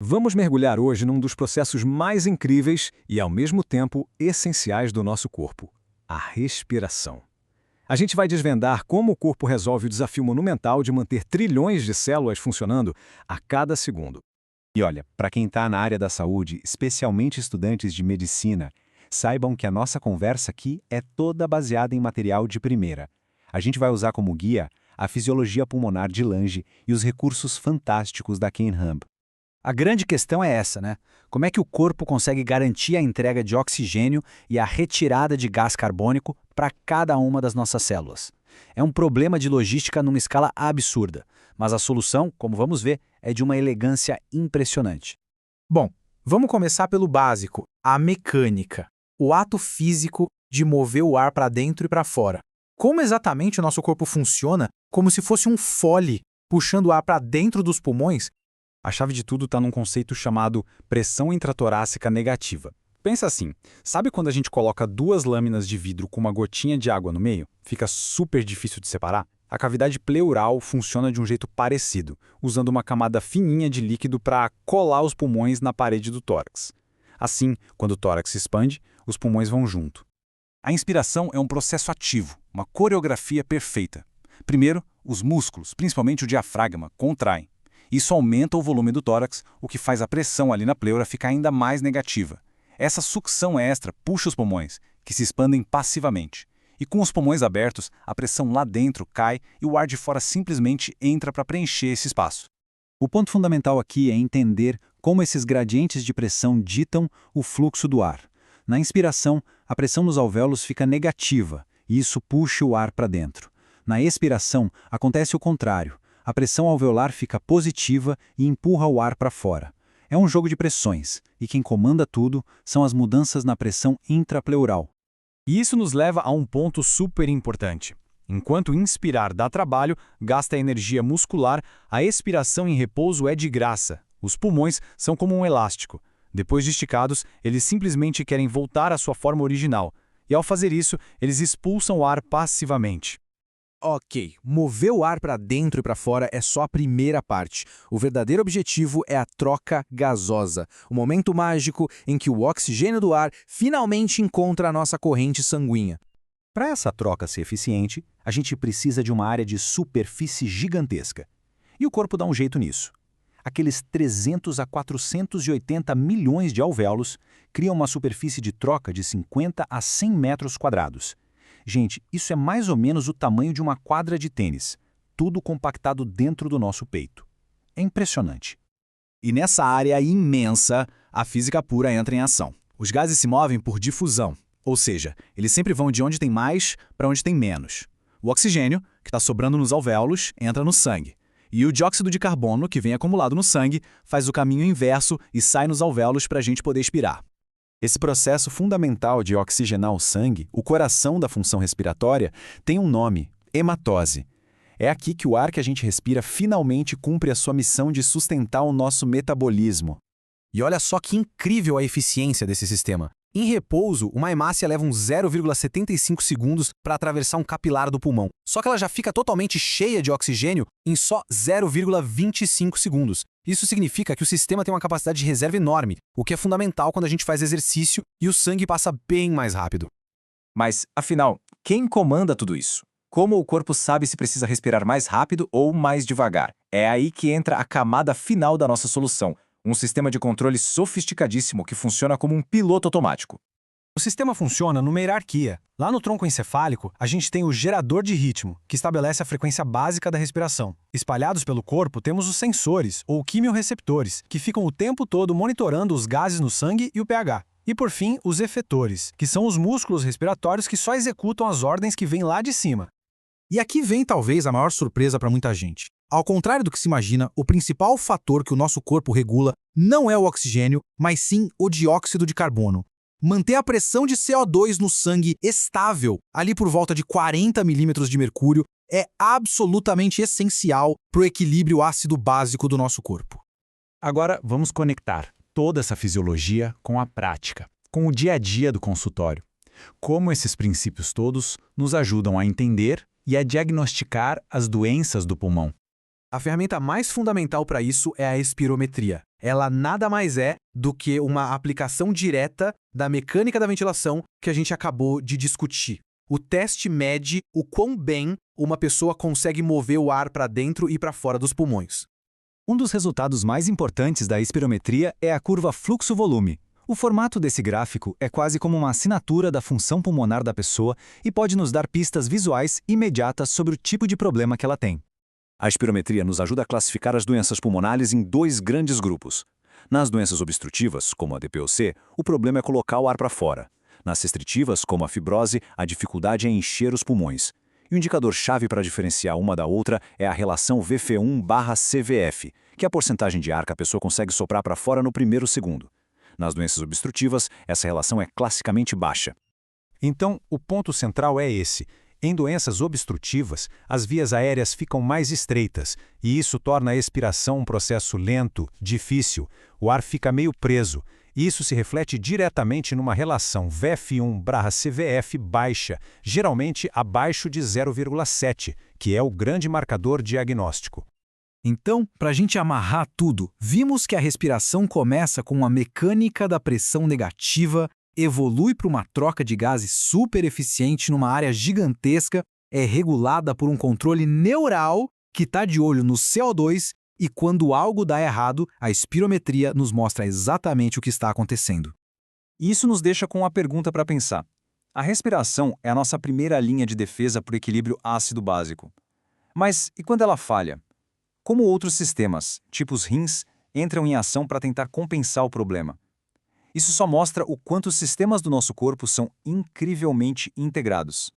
Vamos mergulhar hoje num dos processos mais incríveis e, ao mesmo tempo, essenciais do nosso corpo: a respiração. A gente vai desvendar como o corpo resolve o desafio monumental de manter trilhões de células funcionando a cada segundo. E olha, para quem está na área da saúde, especialmente estudantes de medicina, saibam que a nossa conversa aqui é toda baseada em material de primeira. A gente vai usar como guia a fisiologia pulmonar de Lange e os recursos fantásticos da Kenham. A grande questão é essa, né? Como é que o corpo consegue garantir a entrega de oxigênio e a retirada de gás carbônico para cada uma das nossas células? É um problema de logística numa escala absurda, mas a solução, como vamos ver, é de uma elegância impressionante. Bom, vamos começar pelo básico, a mecânica. O ato físico de mover o ar para dentro e para fora. Como exatamente o nosso corpo funciona, como se fosse um fole puxando o ar para dentro dos pulmões? A chave de tudo está num conceito chamado pressão intratorácica negativa. Pensa assim, sabe quando a gente coloca duas lâminas de vidro com uma gotinha de água no meio? Fica super difícil de separar? A cavidade pleural funciona de um jeito parecido, usando uma camada fininha de líquido para colar os pulmões na parede do tórax. Assim, quando o tórax se expande, os pulmões vão junto. A inspiração é um processo ativo, uma coreografia perfeita. Primeiro, os músculos, principalmente o diafragma, contraem. Isso aumenta o volume do tórax, o que faz a pressão ali na pleura ficar ainda mais negativa. Essa sucção extra puxa os pulmões, que se expandem passivamente. E com os pulmões abertos, a pressão lá dentro cai e o ar de fora simplesmente entra para preencher esse espaço. O ponto fundamental aqui é entender como esses gradientes de pressão ditam o fluxo do ar. Na inspiração, a pressão nos alvéolos fica negativa, e isso puxa o ar para dentro. Na expiração, acontece o contrário. A pressão alveolar fica positiva e empurra o ar para fora. É um jogo de pressões, e quem comanda tudo são as mudanças na pressão intrapleural. E isso nos leva a um ponto super importante. Enquanto inspirar dá trabalho, gasta energia muscular, a expiração em repouso é de graça. Os pulmões são como um elástico. Depois de esticados, eles simplesmente querem voltar à sua forma original. E ao fazer isso, eles expulsam o ar passivamente. Ok, mover o ar para dentro e para fora é só a primeira parte. O verdadeiro objetivo é a troca gasosa, o momento mágico em que o oxigênio do ar finalmente encontra a nossa corrente sanguínea. Para essa troca ser eficiente, a gente precisa de uma área de superfície gigantesca. E o corpo dá um jeito nisso. Aqueles 300 a 480 milhões de alvéolos criam uma superfície de troca de 50 a 100 metros quadrados. Gente, isso é mais ou menos o tamanho de uma quadra de tênis, tudo compactado dentro do nosso peito. É impressionante. E nessa área imensa, a física pura entra em ação. Os gases se movem por difusão, ou seja, eles sempre vão de onde tem mais para onde tem menos. O oxigênio, que está sobrando nos alvéolos, entra no sangue. E o dióxido de carbono, que vem acumulado no sangue, faz o caminho inverso e sai nos alvéolos para a gente poder expirar. Esse processo fundamental de oxigenar o sangue, o coração da função respiratória, tem um nome: hematose. É aqui que o ar que a gente respira finalmente cumpre a sua missão de sustentar o nosso metabolismo. E olha só que incrível a eficiência desse sistema. Em repouso, uma hemácia leva uns 0,75 segundos para atravessar um capilar do pulmão. Só que ela já fica totalmente cheia de oxigênio em só 0,25 segundos. Isso significa que o sistema tem uma capacidade de reserva enorme, o que é fundamental quando a gente faz exercício e o sangue passa bem mais rápido. Mas, afinal, quem comanda tudo isso? Como o corpo sabe se precisa respirar mais rápido ou mais devagar? É aí que entra a camada final da nossa solução. Um sistema de controle sofisticadíssimo que funciona como um piloto automático. O sistema funciona numa hierarquia. Lá no tronco encefálico, a gente tem o gerador de ritmo, que estabelece a frequência básica da respiração. Espalhados pelo corpo, temos os sensores, ou quimiorreceptores, que ficam o tempo todo monitorando os gases no sangue e o pH. E por fim, os efetores, que são os músculos respiratórios que só executam as ordens que vêm lá de cima. E aqui vem talvez a maior surpresa para muita gente. Ao contrário do que se imagina, o principal fator que o nosso corpo regula não é o oxigênio, mas sim o dióxido de carbono. Manter a pressão de CO2 no sangue estável, ali por volta de 40 milímetros de mercúrio, é absolutamente essencial para o equilíbrio ácido básico do nosso corpo. Agora vamos conectar toda essa fisiologia com a prática, com o dia a dia do consultório. Como esses princípios todos nos ajudam a entender e a diagnosticar as doenças do pulmão. A ferramenta mais fundamental para isso é a espirometria. ela nada mais é do que uma aplicação direta da mecânica da ventilação que a gente acabou de discutir. O teste mede o quão bem uma pessoa consegue mover o ar para dentro e para fora dos pulmões. Um dos resultados mais importantes da espirometria é a curva fluxo-volume. O formato desse gráfico é quase como uma assinatura da função pulmonar da pessoa e pode nos dar pistas visuais imediatas sobre o tipo de problema que ela tem. A espirometria nos ajuda a classificar as doenças pulmonares em 2 grandes grupos. Nas doenças obstrutivas, como a DPOC, o problema é colocar o ar para fora. Nas restritivas, como a fibrose, a dificuldade é encher os pulmões. E o indicador-chave para diferenciar uma da outra é a relação VF1/CVF, que é a porcentagem de ar que a pessoa consegue soprar para fora no primeiro segundo. Nas doenças obstrutivas, essa relação é classicamente baixa. Então, o ponto central é esse. Em doenças obstrutivas, as vias aéreas ficam mais estreitas, e isso torna a expiração um processo lento, difícil. O ar fica meio preso, e isso se reflete diretamente numa relação VF1/CVF baixa, geralmente abaixo de 0,7, que é o grande marcador diagnóstico. Então, para a gente amarrar tudo, vimos que a respiração começa com uma mecânica da pressão negativa, evolui para uma troca de gases super eficiente numa área gigantesca, é regulada por um controle neural que está de olho no CO2 e quando algo dá errado, a espirometria nos mostra exatamente o que está acontecendo. Isso nos deixa com uma pergunta para pensar. A respiração é a nossa primeira linha de defesa para o equilíbrio ácido-básico. Mas e quando ela falha? Como outros sistemas, tipo os rins, entram em ação para tentar compensar o problema? Isso só mostra o quanto os sistemas do nosso corpo são incrivelmente integrados.